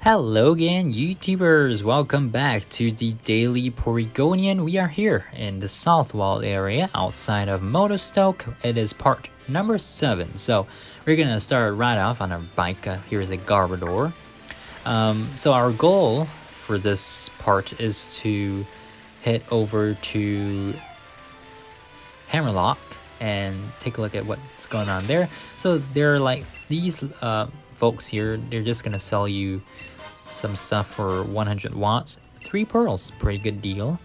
Hello again, YouTubers! Welcome back to the Daily Porygonian. We are here in the Southwald area outside of Motostoke. It is part number 7. So we're gonna start right off on our bike. Here's a Garbodor. So our goal for this part is to head over to Hammerlocke and take a look at what's going on there. So there are like these folks here. They're just gonna sell you some stuff for 100 watts, 3 pearls, pretty good deal.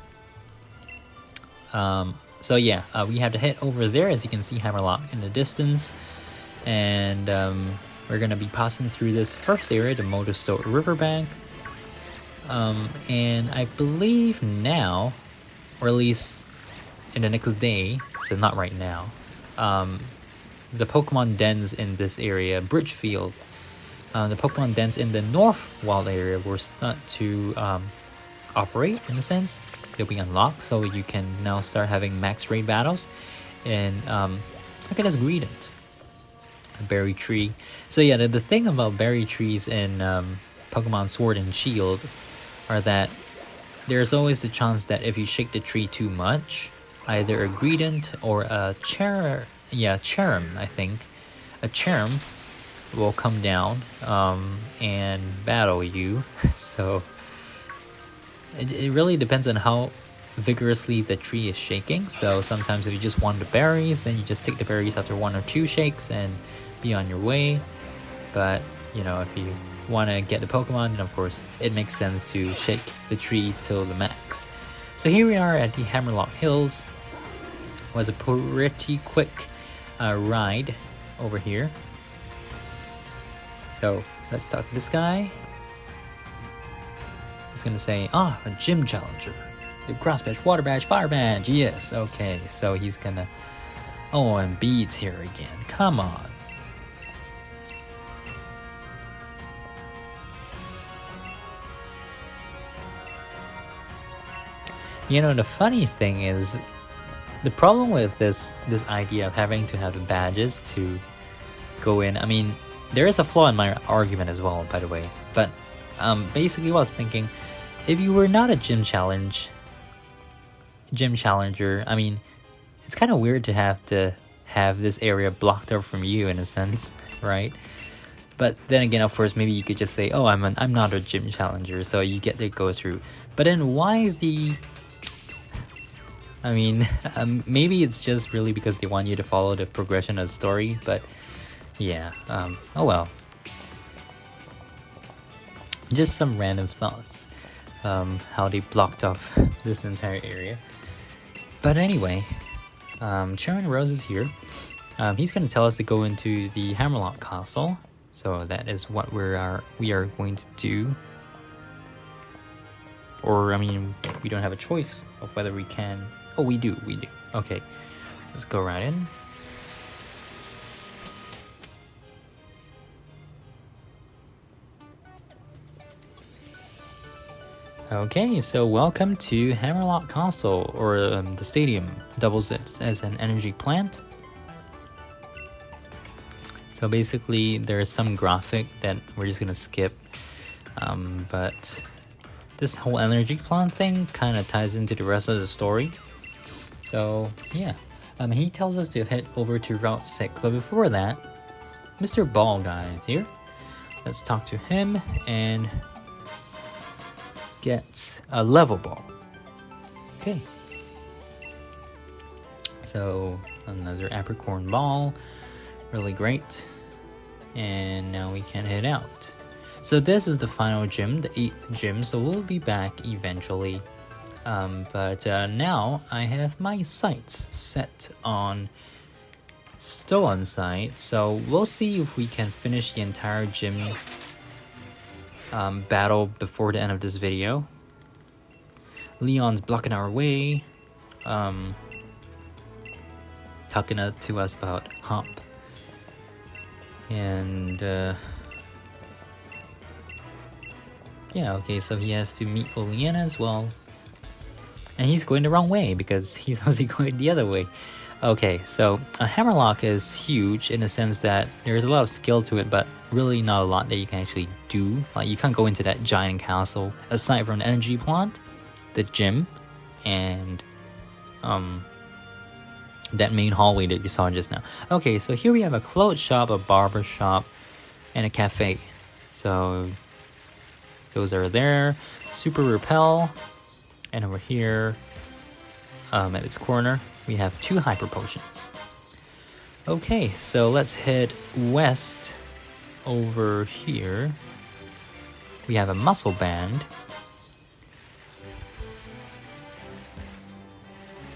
So yeah, we have to head over there. As you can see, Hammerlocke in the distance, and we're gonna be passing through this first area, the Motostoke riverbank. And I believe now, or at least in the next day, so not right now, the Pokemon dens in this area, Bridgefield, the Pokemon dens in the Northwald area will start to operate in a sense. They'll be unlocked, so you can now start having max raid battles. And look at this Greedent, a berry tree. So yeah, the thing about berry trees in Pokemon Sword and Shield are that there's always the chance that if you shake the tree too much, either a Greedent or a Charm, I think, a Charm will come down and battle you. So it really depends on how vigorously the tree is shaking. So sometimes if you just want the berries, then you just take the berries after 1 or 2 shakes and be on your way. But you know, if you want to get the Pokemon, then of course it makes sense to shake the tree till the max. So here we are at the Hammerlocke Hills. It was a pretty quick ride over here. So let's talk to this guy. He's gonna say, a gym challenger. The grass badge, water badge, fire badge. Yes, okay. So he's gonna, and Bede's here again. Come on. You know, the funny thing is, the problem with this idea of having to have the badges to go in, I mean, there is a flaw in my argument as well, by the way. But basically what I was thinking, if you were not a gym challenger, I mean, it's kind of weird to have this area blocked off from you in a sense, right? But then again, of course, maybe you could just say, I'm not a gym challenger, so you get to go through. But then why the... I mean, maybe it's just really because they want you to follow the progression of the story, but yeah, oh well. Just some random thoughts, how they blocked off this entire area. But anyway, Chairman Rose is here. He's going to tell us to go into the Hammerlocke Castle, so that is what we are going to do. Or, I mean, we don't have a choice of whether we can. Oh, we do. Okay, let's go right in. Okay, so welcome to Hammerlocke Castle, or the stadium. Doubles it as an energy plant. So basically, there's some graphic that we're just gonna skip, but this whole energy plant thing kind of ties into the rest of the story. So yeah, he tells us to head over to Route 6, but before that, Mr. Ball Guy is here. Let's talk to him and get a level ball. Okay. So another apricorn ball, really great. And now we can head out. So this is the final gym, the 8th gym, so we'll be back eventually. But now I have my sights set on Stow-on-Side, so we'll see if we can finish the entire gym battle before the end of this video. Leon's blocking our way, talking to us about Hop, and yeah, okay, so he has to meet Oleana as well, and he's going the wrong way because he's obviously going the other way. Okay, so a Hammerlocke is huge in the sense that there's a lot of skill to it, but really not a lot that you can actually do. Like, you can't go into that giant castle aside from the energy plant, the gym, and that main hallway that you saw just now. Okay, so here we have a clothes shop, a barber shop, and a cafe. So those are there. Super repel, and over here, at this corner, we have 2 hyper potions. Okay, so let's head west over here. We have a muscle band.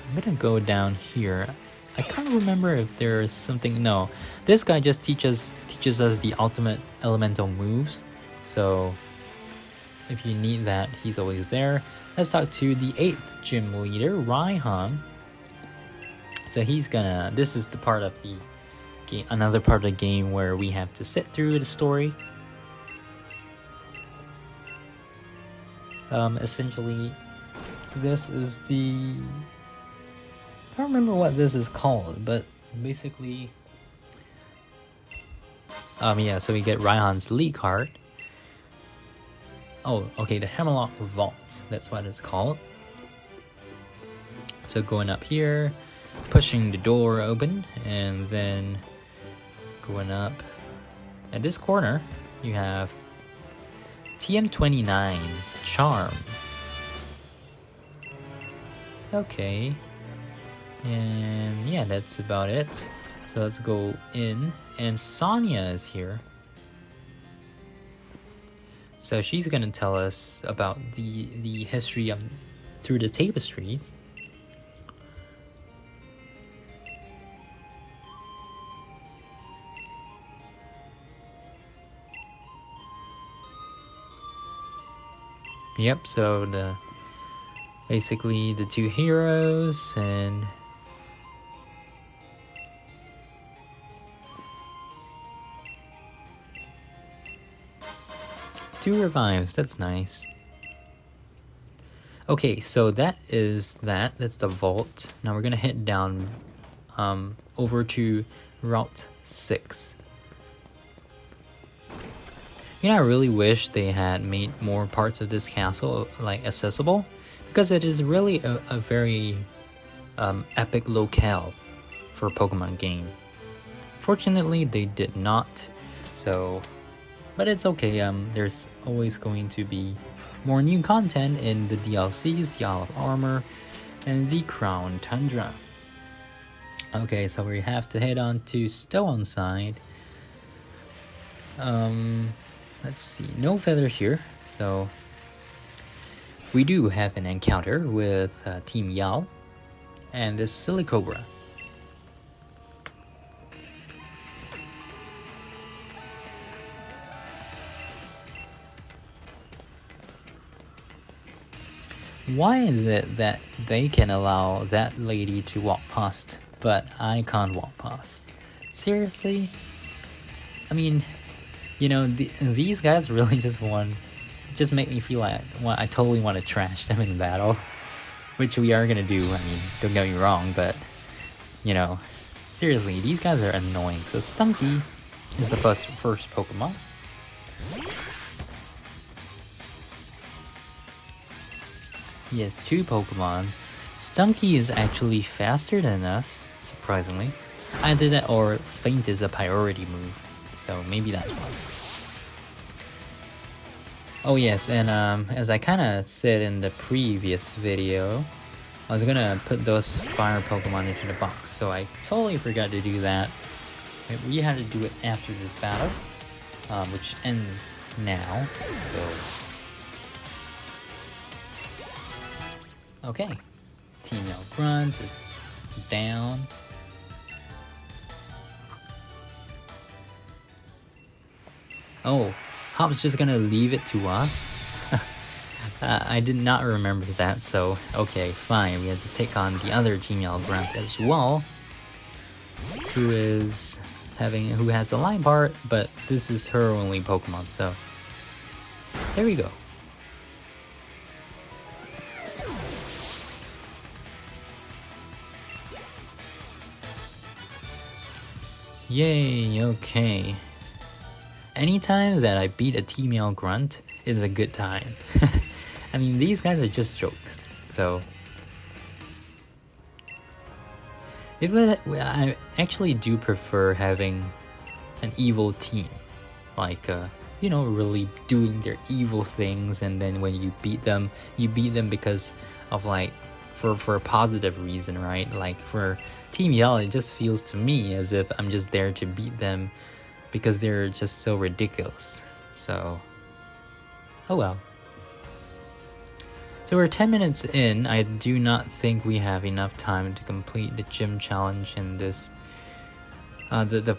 I'm gonna go down here. I can't remember if there's something. No, this guy just teaches us the ultimate elemental moves. So if you need that, he's always there. Let's talk to the 8th gym leader, Raihan. So he's gonna. This is the part of the game, another part of the game where we have to sit through the story. Essentially, this is the. I don't remember what this is called, but basically, yeah. So we get Raihan's lead card. Oh, okay, the Hammerlocke Vault. That's what it's called. So going up here, pushing the door open, and then going up. At this corner, you have TM29 Charm. Okay. And yeah, that's about it. So let's go in. And Sonia is here. So she's gonna tell us about the history of through the tapestries. Yep, so basically the 2 heroes and two revives. That's nice. Okay, so that's the vault. Now we're gonna head down over to Route 6. You know, I really wish they had made more parts of this castle like accessible, because it is really a very epic locale for a Pokemon game. Fortunately, they did not. So, but it's okay. There's always going to be more new content in the DLCs, the Isle of Armor, and the Crown Tundra. Okay, so we have to head on to Stow-on-Side. Let's see, no feathers here, so we do have an encounter with Team Yao and this Silly Cobra. Why is it that they can allow that lady to walk past, but I can't walk past? Seriously? I mean, you know, these guys really just make me feel like I totally want to trash them in battle, which we are gonna do. I mean, don't get me wrong, but you know, seriously, these guys are annoying. So Stunky is the first Pokemon. He has 2 Pokemon. Stunky is actually faster than us, surprisingly. Either that or Faint is a priority move. So maybe that's why. Oh yes, and as I kind of said in the previous video, I was gonna put those fire Pokemon into the box, so I totally forgot to do that. We had to do it after this battle, which ends now. So okay, Team Yell Grunt is down. Oh, Hop's just gonna leave it to us? I did not remember that, so okay, fine. We have to take on the other Team Yell Grunt as well, who has a line part, but this is her only Pokemon, so there we go. Yay, okay. Anytime that I beat a T-male grunt is a good time. I mean, these guys are just jokes, so... I actually do prefer having an evil team. Like, you know, really doing their evil things, and then when you beat them because of, like, for a positive reason, right? Like, for Team Yell, it just feels to me as if I'm just there to beat them because they're just so ridiculous. So, oh well. So we're 10 minutes in. I do not think we have enough time to complete the gym challenge in this, the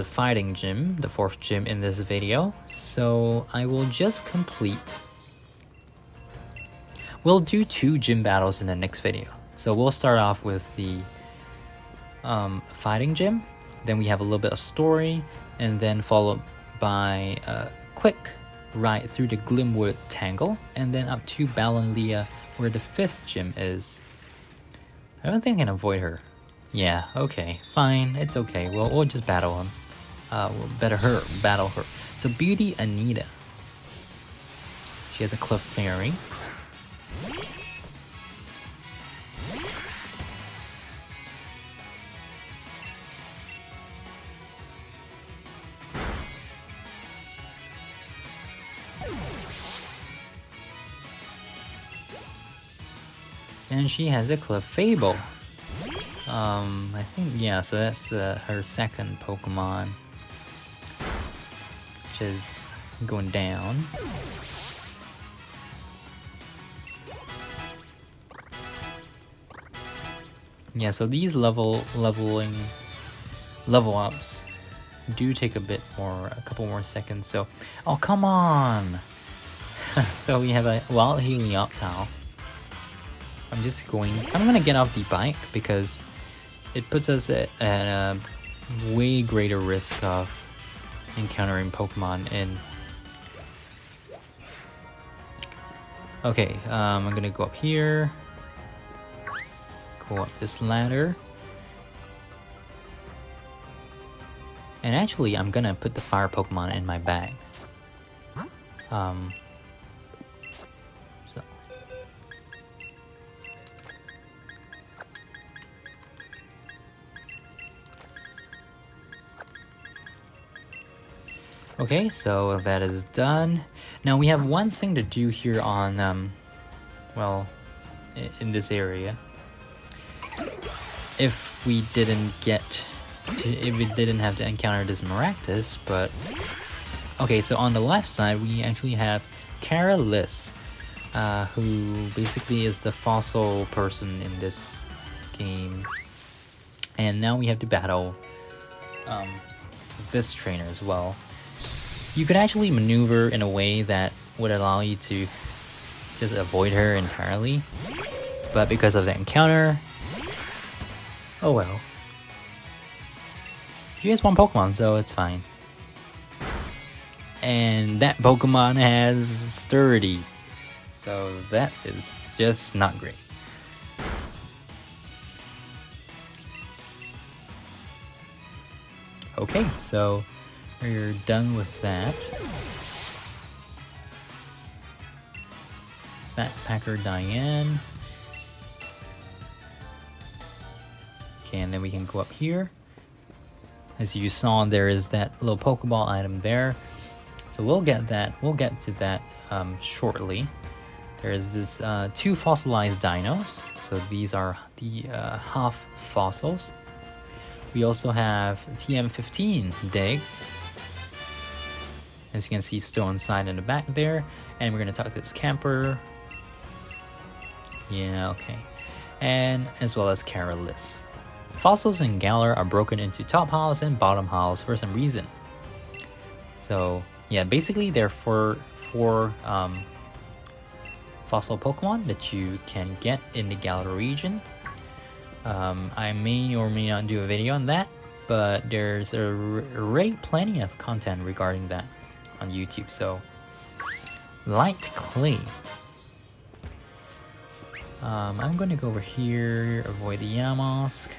fighting gym, the 4th gym in this video. So I will just complete. We'll do 2 gym battles in the next video. So we'll start off with the fighting gym. Then we have a little bit of story, and then followed by a quick ride through the Glimwood Tangle, and then up to Balanlia, where the 5th gym is. I don't think I can avoid her. Yeah, okay, fine, it's okay. We'll just battle him. We'll battle her. So Beauty Anita. She has a Clefairy. And she has a Clefable. I think, yeah, so that's her 2nd Pokemon, which is going down. Yeah, so these level ups do take a couple more seconds. So, oh, come on. So we have a Wild Helioptile. I'm gonna get off the bike because it puts us at a way greater risk of encountering Pokemon in. Okay, I'm gonna go up here, go up this ladder, and actually I'm gonna put the fire Pokemon in my bag. Okay, so that is done. Now we have one thing to do here on, well, in this area. If we didn't have to encounter this Maractus, but... Okay, so on the left side, we actually have Caralis, who basically is the fossil person in this game. And now we have to battle this trainer as well. You could actually maneuver in a way that would allow you to just avoid her entirely, but because of the encounter, oh well. She has one Pokemon, so it's fine. And that Pokemon has Sturdy, so that is just not great. Okay, so we're done with that. Backpacker Diane. Okay, and then we can go up here. As you saw, there is that little Pokeball item there. So we'll get to that shortly. There's this 2 fossilized dinos. So these are the Hoff fossils. We also have TM15 Dig. As you can see, Stow-on-Side in the back there. And we're going to talk to this camper. Yeah, okay. And as well as Caralis. Fossils in Galar are broken into top halves and bottom halves for some reason. So, yeah, basically there are four fossil Pokemon that you can get in the Galar region. I may or may not do a video on that, but there's already plenty of content regarding that on YouTube. So, Light Clay. I'm going to go over here, avoid the Yamask.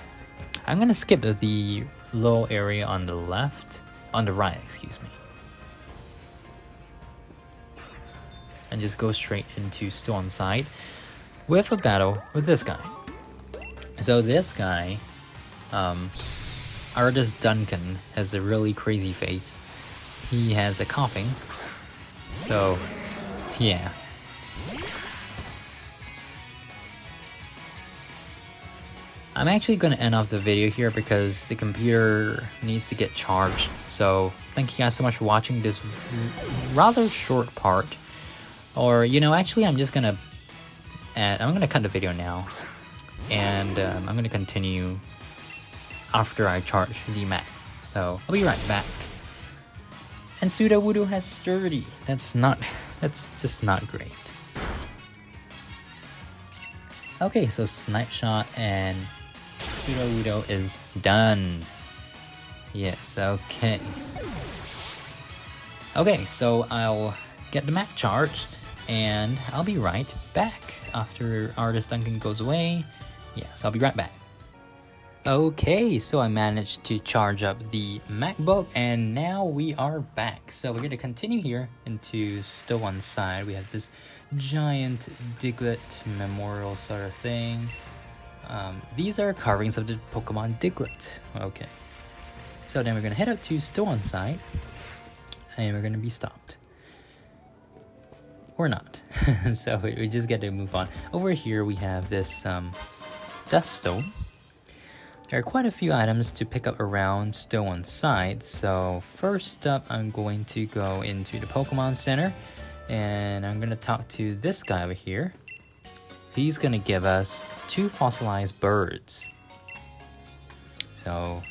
I'm going to skip the little area on the left, on the right, excuse me. And just go straight into Stow-on-Side with a battle with this guy. So this guy, Artist Duncan, has a really crazy face. He has a coughing. So, yeah. I'm actually going to end off the video here because the computer needs to get charged. So thank you guys so much for watching this rather short part. Or, you know, actually I'm just going to I'm going to cut the video now. And I'm going to continue after I charge the Mac. So I'll be right back. And Sudowoodo has 30. That's just not great. Okay, so Snipe Shot and Sudowoodo is done. Yes, okay. Okay, so I'll get the Mac charged and I'll be right back after Artist Duncan goes away. Yes, I'll be right back. Okay, so I managed to charge up the MacBook and now we are back. So we're going to continue here into Stow-on-Side. We have this giant Diglett memorial sort of thing. These are carvings of the Pokemon Diglett. Okay. So then we're going to head up to Stow-on-Side and we're going to be stopped. Or not. So we just get to move on. Over here we have this Dust Stone. There are quite a few items to pick up around Stow-on-Side. So first up, I'm going to go into the Pokemon Center and I'm going to talk to this guy over here. He's going to give us 2 fossilized birds. So,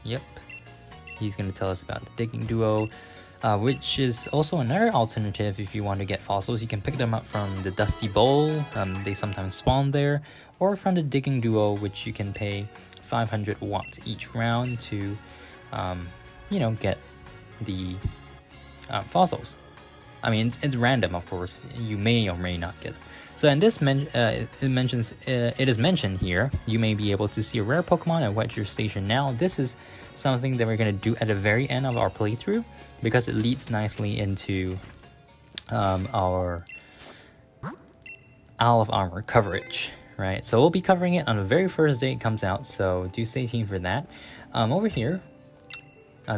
yep. He's going to tell us about the Digging Duo, which is also another alternative if you want to get fossils. You can pick them up from the Dusty Bowl, they sometimes spawn there, or from the Digging Duo, which you can pay 500 watts each round to, you know, get the fossils. I mean, it's random, of course. You may or may not get them. So in this, it is mentioned here, you may be able to see a rare Pokemon at your station now. This is something that we're going to do at the very end of our playthrough because it leads nicely into our Isle of Armor coverage, right? So we'll be covering it on the very first day it comes out, so do stay tuned for that. Over here,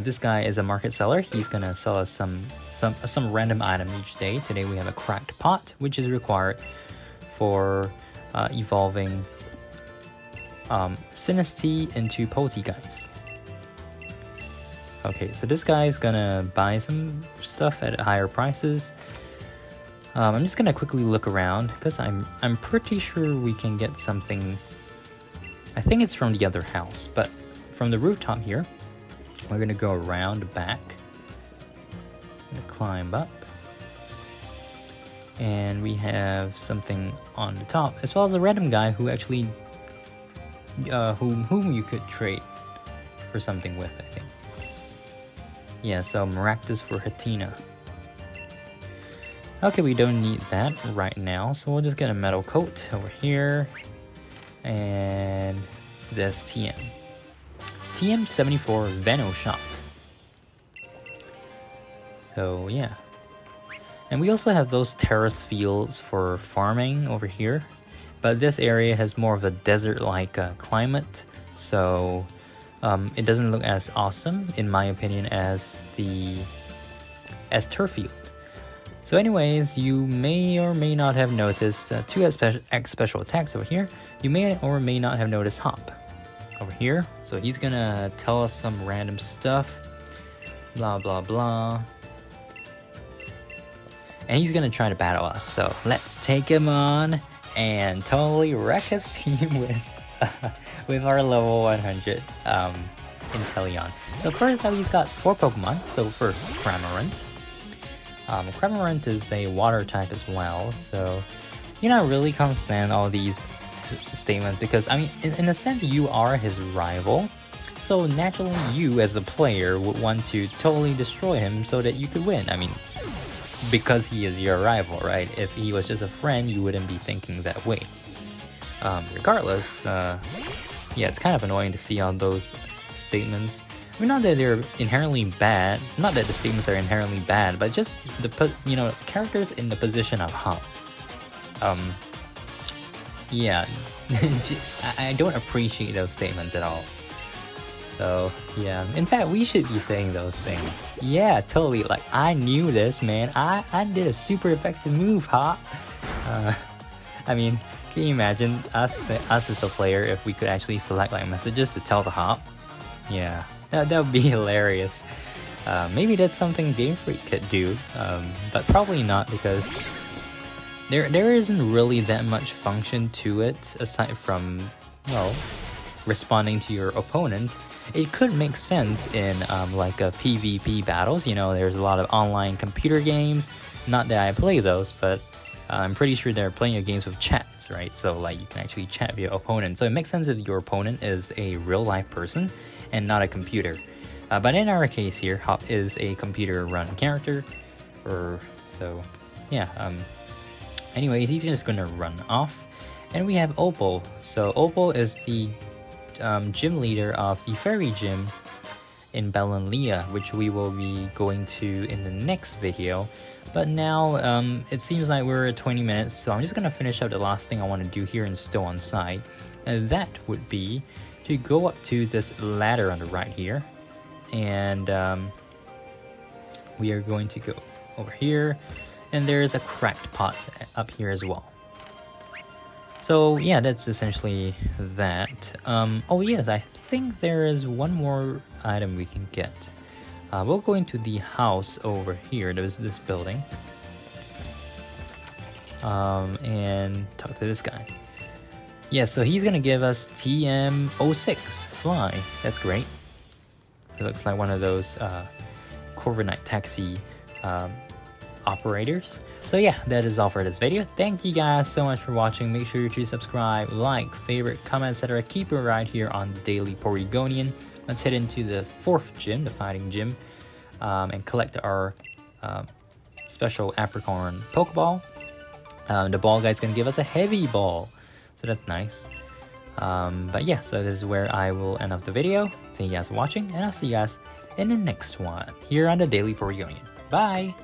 this guy is a market seller. He's gonna sell us some random item each day. Today we have a cracked pot, which is required for evolving Sinistea into Poltegeist. Okay, so this guy is gonna buy some stuff at higher prices. I'm just gonna quickly look around because I'm pretty sure we can get something. I think it's from the other house, but from the rooftop here, we're gonna go around the back. I'm gonna climb up, and we have something on the top, as well as a random guy who actually, whom you could trade for something with, I think. Yeah, so Maractus for Hatina. Okay, we don't need that right now, so we'll just get a metal coat over here, and this TM74 Veno Shop. So yeah, and we also have those terrace fields for farming over here, but this area has more of a desert-like climate, so it doesn't look as awesome, in my opinion, as Turffield. So anyways, you may or may not have noticed 2 special attacks over here. You may or may not have noticed Hop over here. So he's gonna tell us some random stuff, blah blah blah, and he's gonna try to battle us. So let's take him on and totally wreck his team with our level 100 Inteleon. So first up, he's got 4 Pokemon. So first, Cramorant. Cramorant is a water type as well, so you know, I really can't stand all these statements because, I mean, in a sense, you are his rival, so naturally you as a player would want to totally destroy him so that you could win. I mean, because he is your rival, right? If he was just a friend, you wouldn't be thinking that way. Regardless, yeah, it's kind of annoying to see all those statements. I mean, not that they're inherently bad, not that the statements are inherently bad, but just the, you know, characters in the position of Hop. Yeah, I don't appreciate those statements at all. So yeah, in fact, we should be saying those things. Yeah, totally. Like, I knew this, man. I did a super effective move, Hop. I mean, can you imagine us as the player if we could actually select like messages to tell the Hop? Yeah, that would be hilarious. Maybe that's something Game Freak could do, but probably not, because there isn't really that much function to it aside from, well, responding to your opponent. It could make sense in like a PvP battles. You know, there's a lot of online computer games. Not that I play those, but I'm pretty sure there are plenty of games with chats, right? So like you can actually chat with your opponent. So it makes sense if your opponent is a real life person and not a computer. But in our case here, Hop is a computer-run character, so yeah. Anyways, he's just gonna run off, and we have Opal. So Opal is the gym leader of the fairy gym in Bellenlia, which we will be going to in the next video. But now it seems like we're at 20 minutes, so I'm just gonna finish up the last thing I want to do here in Stow-on-Side, and that would be to go up to this ladder on the right here, and we are going to go over here, and there's a cracked pot up here as well. So yeah, that's essentially that. Oh yes, I think there is one more item we can get. We'll go into the house over here. There's this building, and talk to this guy. Yeah, so he's gonna give us TM06 Fly. That's great. It looks like one of those Corviknight taxi operators. So yeah, that is all for this video. Thank you guys so much for watching. Make sure to subscribe, like, favorite, comment, etc. Keep it right here on the Daily Porygonian. Let's head into the 4th gym, the fighting gym, and collect our special Apricorn Pokeball. The ball guy's gonna give us a heavy ball, so that's nice. But yeah, so this is where I will end up the video. Thank you guys for watching, and I'll see you guys in the next one here on the Daily Porygonian. Bye!